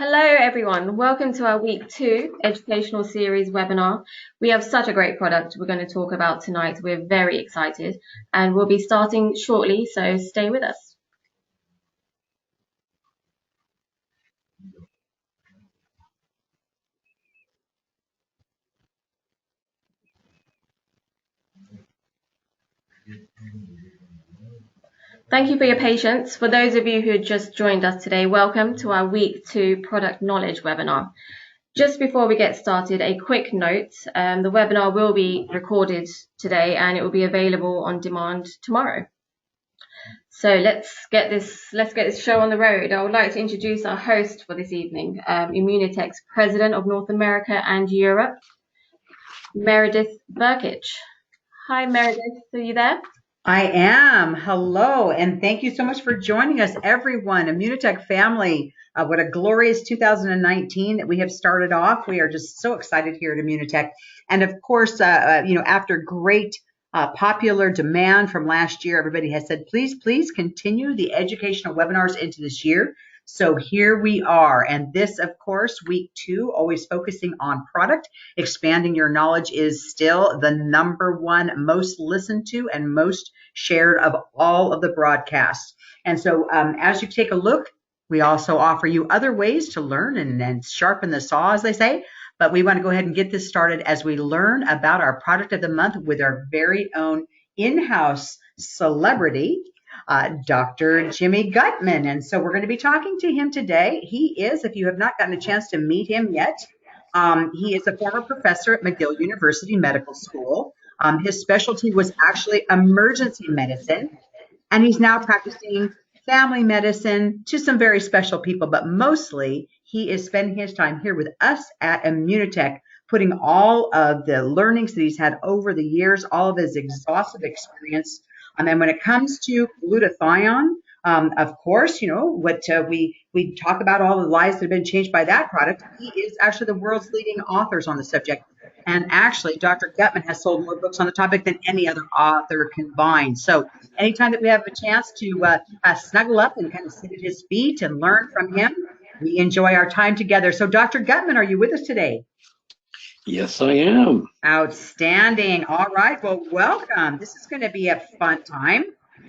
Hello everyone, welcome to our week 2 educational series webinar. We have such a great product we're going to talk about tonight. We're very excited and we'll be starting shortly, so stay with us. Thank you for your patience. For those of you who just joined us today, welcome to our week 2 product knowledge webinar. Just before we get started, a quick note, the webinar will be recorded today and it will be available on demand tomorrow. So let's get this show on the road. I would like to introduce our host for this evening, Immunotec's President of North America and Europe, Meredith Burkich. Hi Meredith, are you there? I am. Hello, and thank you so much for joining us, everyone. Immunotec family, what a glorious 2019 that we have started off. We are just so excited here at Immunotec. And of course, after great popular demand from last year, everybody has said, please continue the educational webinars into this year. So here we are. And this, of course, week 2, always focusing on product. Expanding your knowledge is still the #1 most listened to and most shared of all of the broadcasts. And so as you take a look, we also offer you other ways to learn and sharpen the saw, as they say. But we want to go ahead and get this started as we learn about our product of the month with our very own in-house celebrity, Dr. Jimmy Gutman. And so we're going to be talking to him today. He is, if you have not gotten a chance to meet him yet, he is a former professor at McGill University Medical School. His specialty was actually emergency medicine, and he's now practicing family medicine to some very special people, but mostly he is spending his time here with us at Immunotec, putting all of the learnings that he's had over the years, all of his exhaustive experience. And when it comes to glutathione, of course, what we talk about, all the lives that have been changed by that product. He is actually the world's leading authors on the subject. And actually, Dr. Gutman has sold more books on the topic than any other author combined. So anytime that we have a chance to snuggle up and kind of sit at his feet and learn from him, we enjoy our time together. So Dr. Gutman, are you with us today? Yes, I am. Outstanding. All right. Well, welcome. This is going to be a fun time.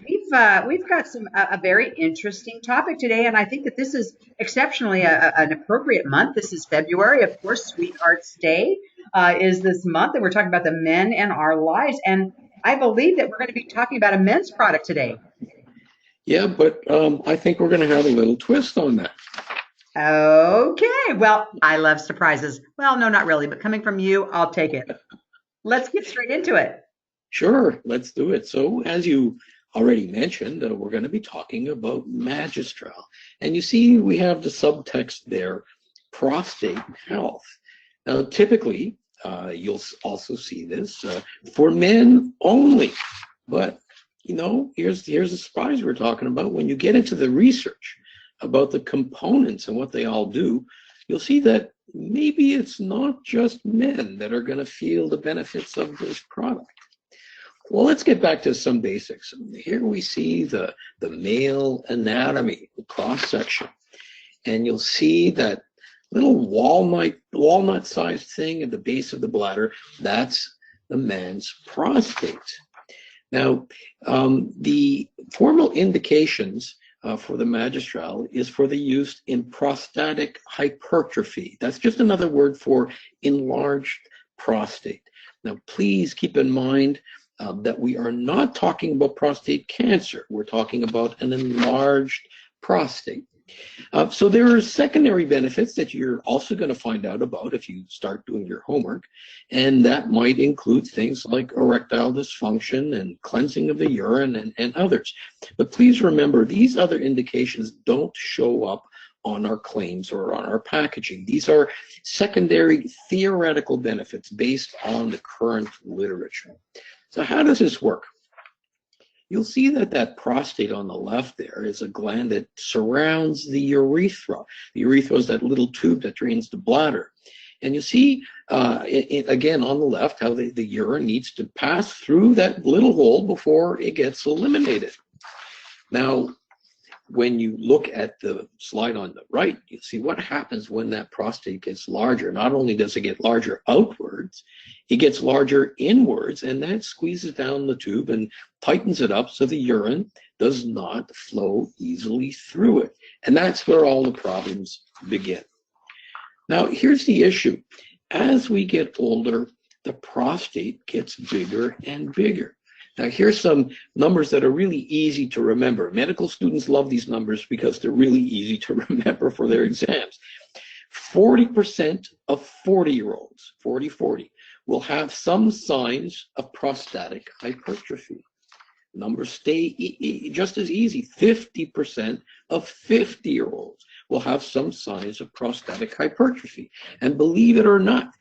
We've got a very interesting topic today, and I think that this is exceptionally an appropriate month. This is February, of course. Sweethearts Day is this month, and we're talking about the men in our lives. And I believe that we're going to be talking about a men's product today. Yeah, but I think we're going to have a little twist on that. Okay. Well, I love surprises. Well, no, not really, but coming from you, I'll take it. Let's get straight into it. Sure, let's do it. So, as you already mentioned, we're going to be talking about Magistral. And you see, we have the subtext there, prostate health. Now, typically, you'll also see this for men only. But, here's the surprise we're talking about. When you get into the research about the components and what they all do, you'll see that maybe it's not just men that are going to feel the benefits of this product. Well, let's get back to some basics. Here we see the male anatomy, the cross-section. And you'll see that little walnut-sized thing at the base of the bladder. That's the man's prostate. Now, the formal indications for the Magistral is for the use in prostatic hypertrophy. That's just another word for enlarged prostate. Now, please keep in mind that we are not talking about prostate cancer. We're talking about an enlarged prostate. So there are secondary benefits that you're also going to find out about if you start doing your homework, and that might include things like erectile dysfunction and cleansing of the urine and others. But please remember, these other indications don't show up on our claims or on our packaging. These are secondary theoretical benefits based on the current literature. So how does this work? You'll see that prostate on the left there is a gland that surrounds the urethra. The urethra is that little tube that drains the bladder. And you see, again, on the left, how the urine needs to pass through that little hole before it gets eliminated. Now, when you look at the slide on the right, you see what happens when that prostate gets larger. Not only does it get larger outwards, it gets larger inwards, and that squeezes down the tube and tightens it up so the urine does not flow easily through it. And that's where all the problems begin. Now, here's the issue. As we get older, the prostate gets bigger and bigger. Now, here's some numbers that are really easy to remember. Medical students love these numbers because they're really easy to remember for their exams. 40% of 40-year-olds, 40, will have some signs of prostatic hypertrophy. Numbers stay just as easy. 50% of 50-year-olds will have some signs of prostatic hypertrophy. And believe it or not,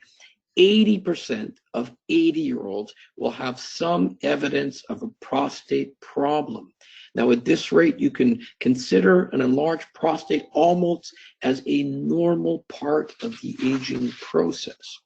80% of 80-year-olds will have some evidence of a prostate problem. Now, at this rate, you can consider an enlarged prostate almost as a normal part of the aging process.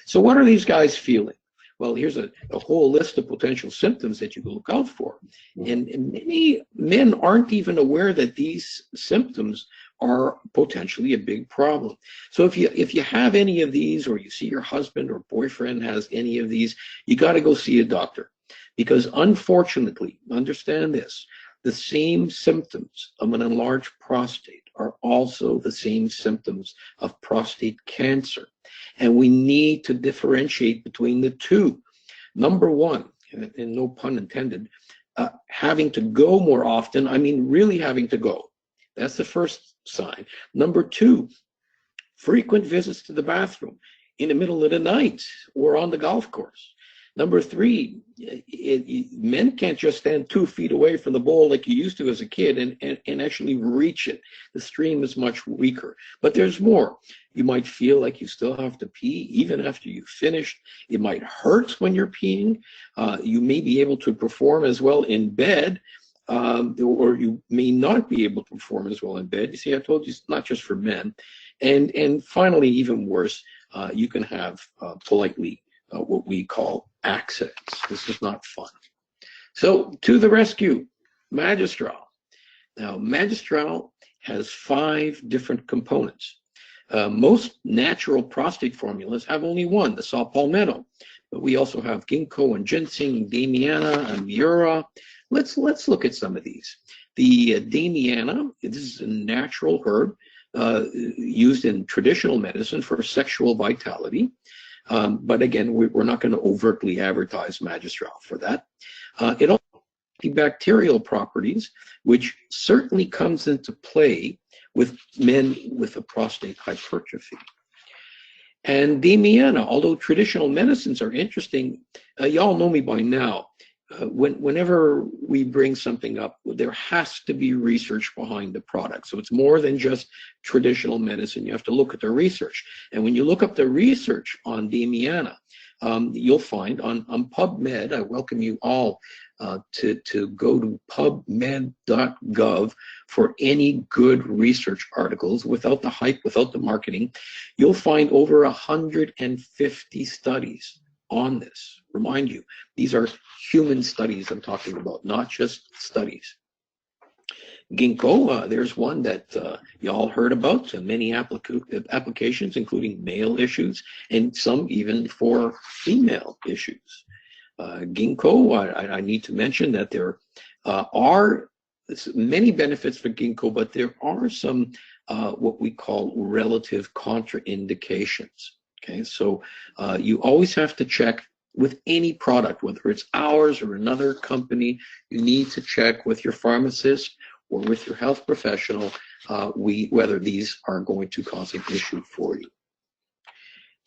So what are these guys feeling? Well, here's a whole list of potential symptoms that you can look out for. And many men aren't even aware that these symptoms are potentially a big problem. So if you have any of these, or you see your husband or boyfriend has any of these, you got to go see a doctor. Because unfortunately, understand this, the same symptoms of an enlarged prostate are also the same symptoms of prostate cancer. And we need to differentiate between the two. Number one, and no pun intended, having to go more often, I mean really having to go. That's the first sign. Number two, frequent visits to the bathroom in the middle of the night or on the golf course. Number three, men can't just stand 2 feet away from the bowl like you used to as a kid and actually reach it. The stream is much weaker. But there's more. You might feel like you still have to pee even after you've finished. It might hurt when you're peeing. You may be able to perform as well in bed, or you may not be able to perform as well in bed. You see, I told you it's not just for men. And finally, even worse, you can have politely what we call accidents. This is not fun. So to the rescue, Magistral. Now, Magistral has 5 different components. Most natural prostate formulas have only one, the saw palmetto. But we also have ginkgo and ginseng, damiana, and mura. Let's look at some of these. The damiana, this is a natural herb used in traditional medicine for sexual vitality. But again, we're not going to overtly advertise Magistral for that. It also has antibacterial properties, which certainly comes into play with men with a prostate hypertrophy. And damiana, although traditional medicines are interesting, y'all know me by now. Whenever we bring something up, there has to be research behind the product. So it's more than just traditional medicine. You have to look at the research. And when you look up the research on damiana, you'll find on PubMed, I welcome you all to go to pubmed.gov for any good research articles without the hype, without the marketing. You'll find over 150 studies on this. Remind you, these are human studies I'm talking about, not just studies. Ginkgo, there's one that you all heard about, many applications, including male issues, and some even for female issues. Ginkgo, I need to mention that there are many benefits for ginkgo, but there are some what we call relative contraindications. Okay, so you always have to check with any product, whether it's ours or another company. You need to check with your pharmacist or with your health professional whether these are going to cause an issue for you.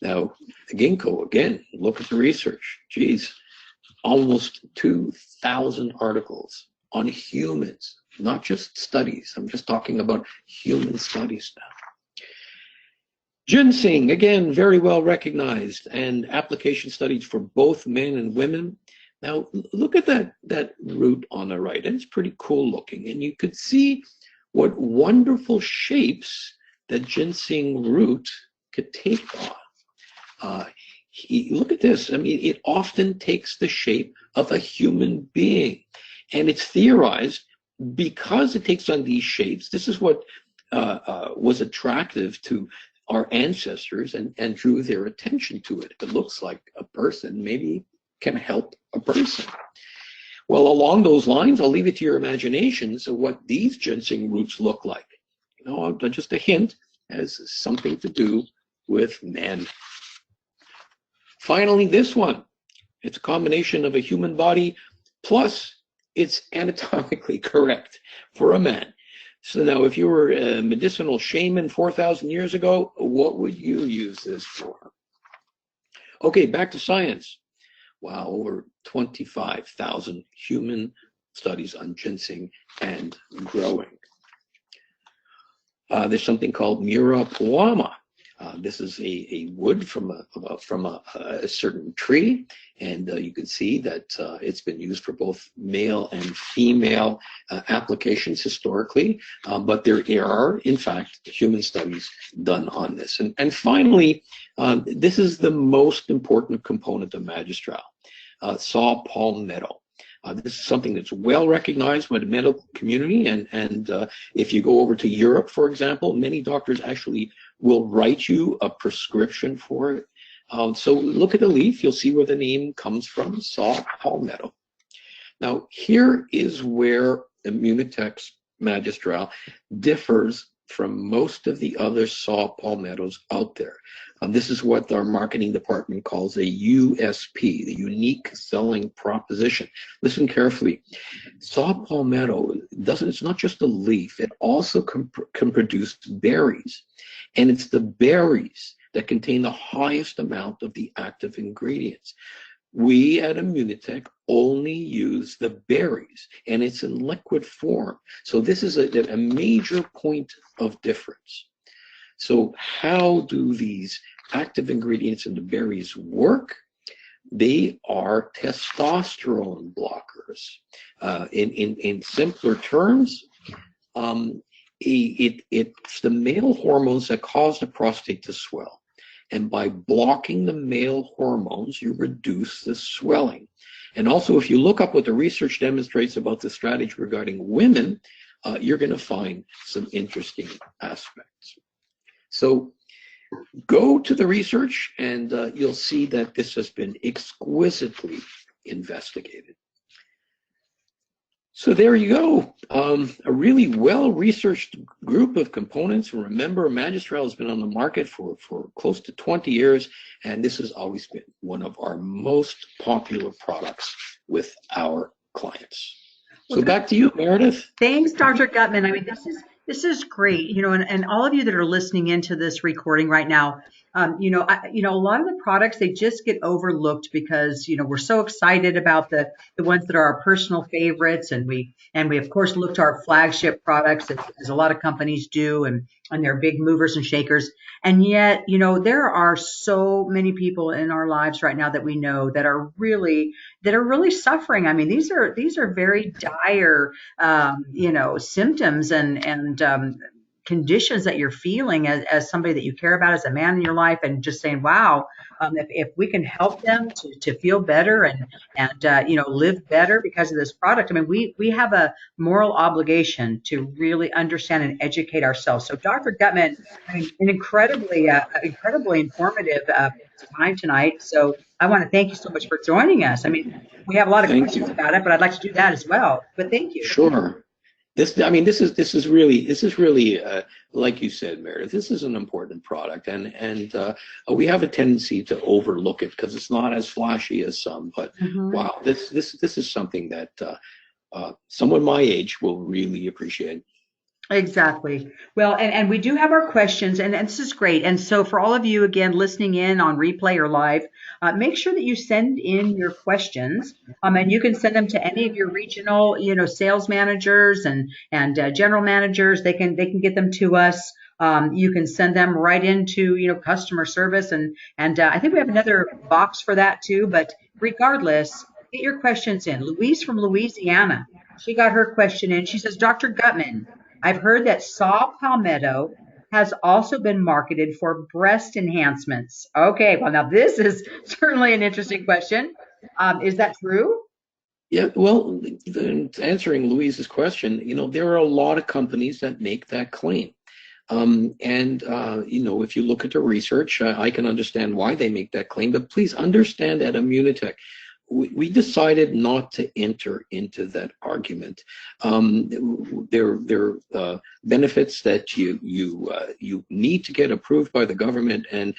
Now, ginkgo, again, look at the research. Geez, almost 2,000 articles on humans, not just studies. I'm just talking about human studies now. Ginseng, again, very well recognized, and application studies for both men and women. Now, look at that root on the right, and it's pretty cool looking, and you could see what wonderful shapes that ginseng root could take on. Look at this. I mean, it often takes the shape of a human being, and it's theorized because it takes on these shapes, this is what was attractive to our ancestors and drew their attention to it. If it looks like a person, maybe can help a person. Well, along those lines, I'll leave it to your imaginations of what these ginseng roots look like. Just a hint, has something to do with men. Finally, this one. It's a combination of a human body plus it's anatomically correct for a man. So now, if you were a medicinal shaman 4,000 years ago, what would you use this for? Okay, back to science. Wow, over 25,000 human studies on ginseng and growing. There's something called Murapuama. This is a wood from a certain tree, and you can see that it's been used for both male and female applications historically, but there are, in fact, human studies done on this. And finally, this is the most important component of magistral, saw palmetto. This is something that's well recognized by the medical community, and if you go over to Europe, for example, many doctors actually will write you a prescription for it. So look at the leaf, you'll see where the name comes from, saw palmetto. Now, here is where Immunotec Magistral differs from most of the other saw palmettos out there. This is what our marketing department calls a USP, the unique selling proposition. Listen carefully. Saw palmetto it's not just a leaf, it also can produce berries. And it's the berries that contain the highest amount of the active ingredients. We at Immunotec only use the berries, and it's in liquid form. So this is a major point of difference. So how do these active ingredients in the berries work? They are testosterone blockers. In simpler terms, it's the male hormones that cause the prostate to swell. And by blocking the male hormones, you reduce the swelling. And also, if you look up what the research demonstrates about the strategy regarding women, you're going to find some interesting aspects. So go to the research and you'll see that this has been exquisitely investigated. So there you go, a really well-researched group of components. Remember, Magistral has been on the market for close to 20 years, and this has always been one of our most popular products with our clients. So back to you, Meredith. Thanks, Dr. Gutman. I mean, this is great, and all of you that are listening into this recording right now, a lot of the products, they just get overlooked because, we're so excited about the ones that are our personal favorites. And we of course look to our flagship products as a lot of companies do, and they're big movers and shakers. And yet, there are so many people in our lives right now that we know that are really suffering. I mean, these are very dire, symptoms and conditions that you're feeling as somebody that you care about, as a man in your life, and just saying, wow, if we can help them to feel better and live better because of this product. I mean, we have a moral obligation to really understand and educate ourselves. So Dr. Gutman, I mean, an incredibly informative time tonight. So I want to thank you so much for joining us. I mean, we have a lot of questions about it, but I'd like to do that as well. But thank you. Sure. This is really like you said, Meredith, this is an important product, and we have a tendency to overlook it because it's not as flashy as some. But wow, this is something that someone my age will really appreciate. Exactly. Well, and we do have our questions, and this is great. And so for all of you, again, listening in on replay or live, make sure that you send in your questions, and you can send them to any of your regional, sales managers and general managers. They can get them to us. You can send them right into, customer service, and I think we have another box for that too. But regardless, get your questions in. Louise from Louisiana, she got her question in. She says, Dr. Gutman, I've heard that saw palmetto has also been marketed for breast enhancements. Okay, well, now this is certainly an interesting question. Is that true? Yeah, well, answering Louise's question, there are a lot of companies that make that claim. If you look at the research, I can understand why they make that claim, but please understand at Immunotech, we decided not to enter into that argument. There are benefits that you need to get approved by the government, and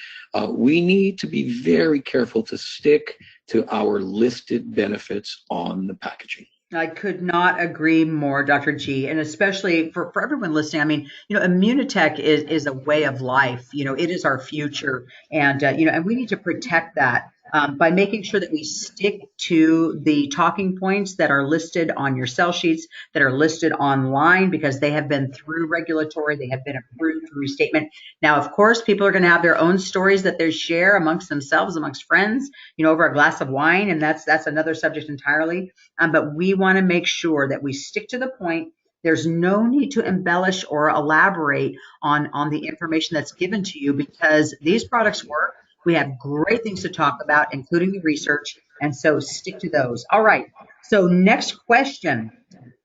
we need to be very careful to stick to our listed benefits on the packaging. I could not agree more, Dr. G, and especially for everyone listening. I mean, Immunotech is a way of life. It is our future, and and we need to protect that by making sure that we stick to the talking points that are listed on your sell sheets, that are listed online, because they have been through regulatory, they have been approved through restatement. Now, of course, people are going to have their own stories that they share amongst themselves, amongst friends, over a glass of wine, and that's another subject entirely. But we want to make sure that we stick to the point. There's no need to embellish or elaborate on the information that's given to you, because these products work. We have great things to talk about, including the research. And so stick to those. All right. So next question.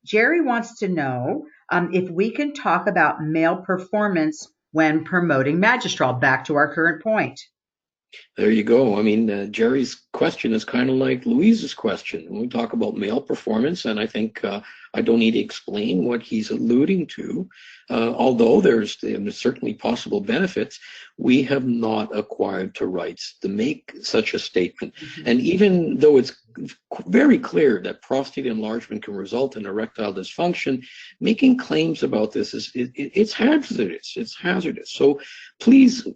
Jerry wants to know if we can talk about male performance when promoting Magistral. Back to our current point. There you go. I mean, Jerry's question is kind of like Louise's question. When we talk about male performance, and I think I don't need to explain what he's alluding to, although there's certainly possible benefits, we have not acquired the rights to make such a statement. And even though it's very clear that prostate enlargement can result in erectile dysfunction, making claims about this it's hazardous. It's hazardous. So please,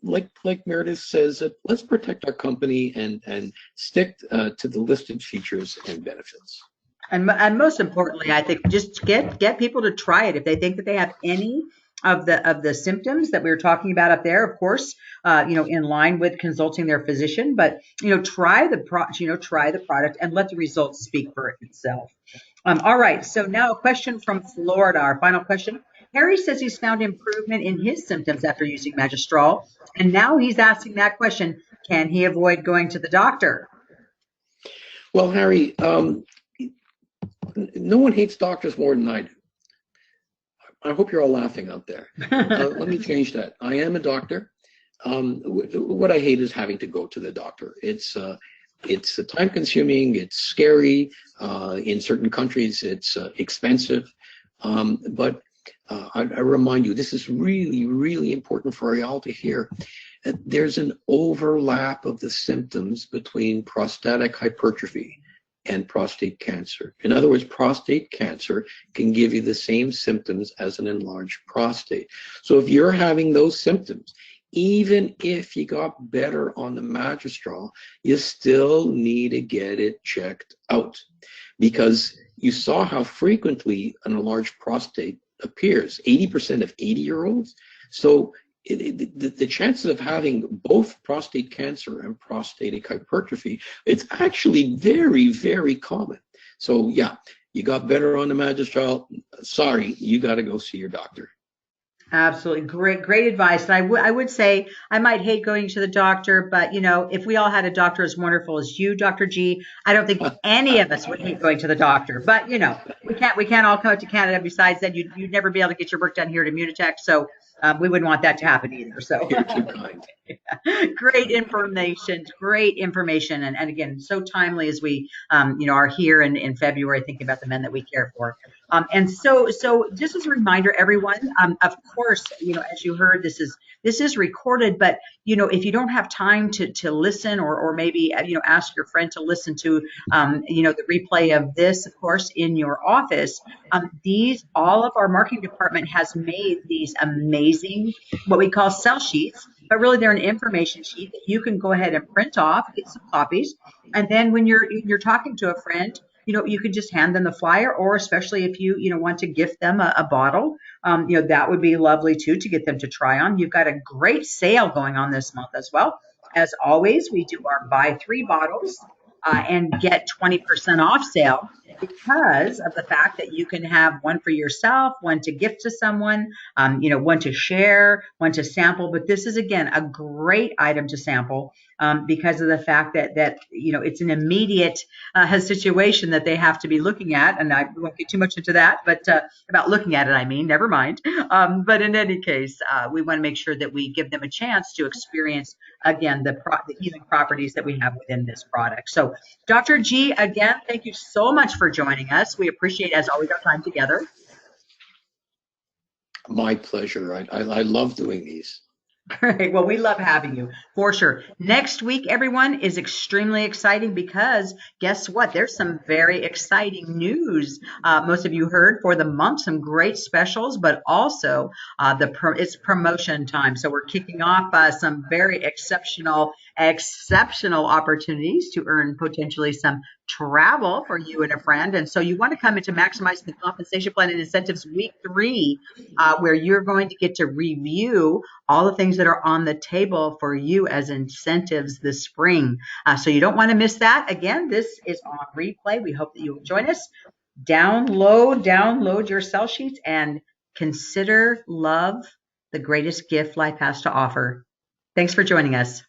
like Meredith says, let's protect our company and stick to the listed features and benefits. And most importantly, I think just get people to try it if they think that they have any of the symptoms that we were talking about up there. Of course, in line with consulting their physician, but try the product and let the results speak for itself. All right. So now a question from Florida. Our final question. Harry says he's found improvement in his symptoms after using Magistral, and now he's asking that question: can he avoid going to the doctor? Well, Harry, no one hates doctors more than I do. I hope you're all laughing out there. Let me change that. I am a doctor. What I hate is having to go to the doctor. It's time consuming. It's scary. In certain countries, it's expensive. But I remind you, this is really, really important for you all to hear. There's an overlap of the symptoms between prostatic hypertrophy and prostate cancer. In other words, prostate cancer can give you the same symptoms as an enlarged prostate. So if you're having those symptoms, even if you got better on the Magistral, you still need to get it checked out, because you saw how frequently an enlarged prostate appears, 80% of 80-year-olds. So the chances of having both prostate cancer and prostatic hypertrophy, it's actually very, very common. So yeah, you got better on the Magistral. Sorry, you got to go see your doctor. Absolutely. Great advice. And I would say I might hate going to the doctor, but if we all had a doctor as wonderful as you, Dr. G, I don't think any of us would hate going to the doctor. But we can't all come out to Canada. Besides that, you'd never be able to get your work done here at Immunotech. So we wouldn't want that to happen either. So you're too kind. Great information. And again, so timely as we, are here in February thinking about the men that we care for. And so just as a reminder, everyone, of course, as you heard, this is recorded, but, if you don't have time to listen or maybe, ask your friend to listen to, the replay of this, of course, in your office, all of our marketing department has made these amazing, what we call sell sheets, but really they're an information sheet that you can go ahead and print off, get some copies. And then when you're talking to a friend, you could just hand them the flyer, or especially if you want to gift them a bottle, that would be lovely too, to get them to try on. You've got a great sale going on this month as well. As always, we do our buy 3 bottles and get 20% off sale. because of the fact that you can have one for yourself, one to gift to someone, one to share, one to sample. But this is, again, a great item to sample because of the fact that it's an immediate situation that they have to be looking at. And I won't get too much into that, but about looking at it, I mean, never mind. But in any case, we want to make sure that we give them a chance to experience, again, the healing properties that we have within this product. So Dr. G, again, thank you so much for joining us. We appreciate, as always, our time together. My pleasure. I love doing these. Great. Well, we love having you for sure. Next week, everyone, is extremely exciting because guess what? There's some very exciting news. Most of you heard for the month, some great specials, but also it's promotion time. So we're kicking off some very exceptional opportunities to earn potentially some travel for you and a friend. And so you want to come into Maximizing the Compensation Plan and Incentives Week 3, where you're going to get to review all the things that are on the table for you as incentives this spring. So you don't want to miss that. Again, this is on replay. We hope that you will join us. Download your sell sheets and consider love the greatest gift life has to offer. Thanks for joining us.